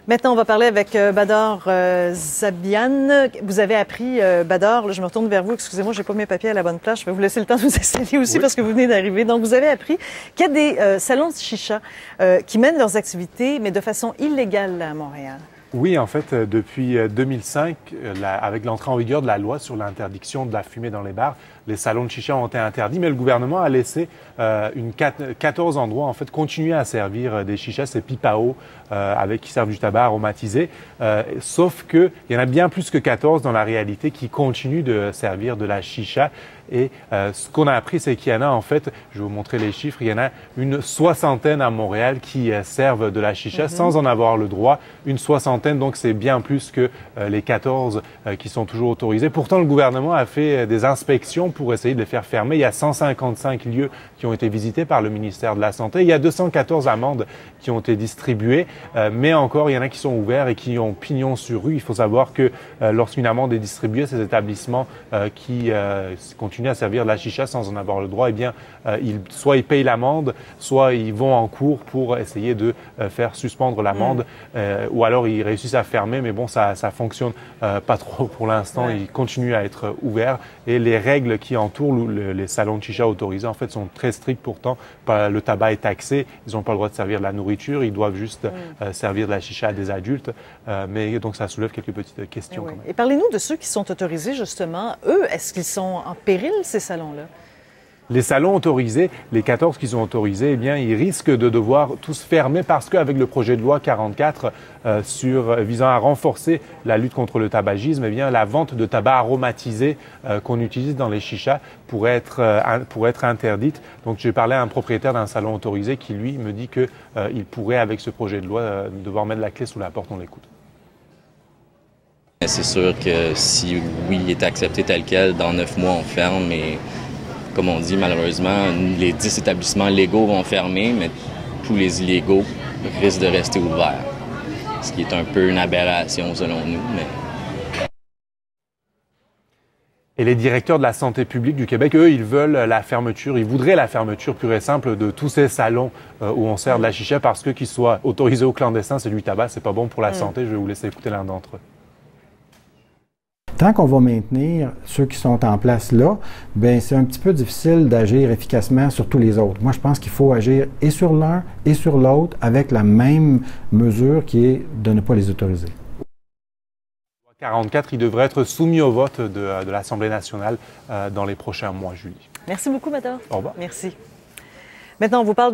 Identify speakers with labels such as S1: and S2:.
S1: Maintenant, on va parler avec Bador Zabian. Vous avez appris, Bador, là, je me retourne vers vous, excusez-moi, j'ai pas mes papiers à la bonne place, je vais vous laisser le temps de vous installer aussi parce que vous venez d'arriver. Donc, vous avez appris qu'il y a des salons de chicha qui mènent leurs activités, mais de façon illégale là, à Montréal.
S2: Oui, en fait, depuis 2005, avec l'entrée en vigueur de la loi sur l'interdiction de la fumée dans les bars, les salons de chicha ont été interdits, mais le gouvernement a laissé 14 endroits en fait continuer à servir des chichas, ces pipao qui servent du tabac aromatisé. Sauf qu'il y en a bien plus que 14 dans la réalité qui continuent de servir de la chicha. Et ce qu'on a appris, c'est qu'il y en a en fait, je vais vous montrer les chiffres, il y en a une soixantaine à Montréal qui servent de la chicha sans en avoir le droit. Une soixantaine, donc c'est bien plus que les 14 qui sont toujours autorisés. Pourtant, le gouvernement a fait des inspections pour essayer de les faire fermer. Il y a 155 lieux qui ont été visités par le ministère de la Santé. Il y a 214 amendes qui ont été distribuées, mais encore, il y en a qui sont ouverts et qui ont pignon sur rue. Il faut savoir que lorsqu'une amende est distribuée, ces établissements qui continuent à servir de la chicha sans en avoir le droit, eh bien, soit ils payent l'amende, soit ils vont en cours pour essayer de faire suspendre l'amende, ou alors ils réussissent à fermer, mais bon, ça fonctionne pas trop pour l'instant. Ils continuent à être ouverts et les règles qui entourent les salons de chicha autorisés, en fait, sont très strictes pourtant. Le tabac est taxé, ils n'ont pas le droit de servir de la nourriture, ils doivent juste servir de la chicha à des adultes, mais donc ça soulève quelques petites questions. Quand même.
S1: Et parlez-nous de ceux qui sont autorisés, justement. Eux, est-ce qu'ils sont en péril, ces salons-là?
S2: Les salons autorisés, les 14 qui sont autorisés, eh bien, ils risquent de devoir tous fermer parce qu'avec le projet de loi 44 visant à renforcer la lutte contre le tabagisme, eh bien, la vente de tabac aromatisé qu'on utilise dans les chichas pourrait être interdite. Donc, j'ai parlé à un propriétaire d'un salon autorisé qui, lui, me dit qu'il pourrait, avec ce projet de loi, devoir mettre la clé sous la porte. On l'écoute.
S3: C'est sûr que si, oui, il est accepté tel quel, dans 9 mois, on ferme. Mais comme on dit, malheureusement, les 10 établissements légaux vont fermer, mais tous les illégaux risquent de rester ouverts. Ce qui est un peu une aberration selon nous.
S2: Et les directeurs de la santé publique du Québec, eux, ils veulent la fermeture, ils voudraient la fermeture pure et simple de tous ces salons où on sert de la chicha parce que qu'ils soient autorisés au clandestin, c'est du tabac, c'est pas bon pour la santé. Je vais vous laisser écouter l'un d'entre eux.
S4: Tant qu'on va maintenir ceux qui sont en place là, bien, c'est un petit peu difficile d'agir efficacement sur tous les autres. Moi, je pense qu'il faut agir et sur l'un et sur l'autre avec la même mesure qui est de ne pas les autoriser.
S2: 44, il devrait être soumis au vote de l'Assemblée nationale dans les prochains mois, Julie.
S1: Merci beaucoup, Bador.
S2: Au revoir.
S1: Merci. Maintenant, on vous parle de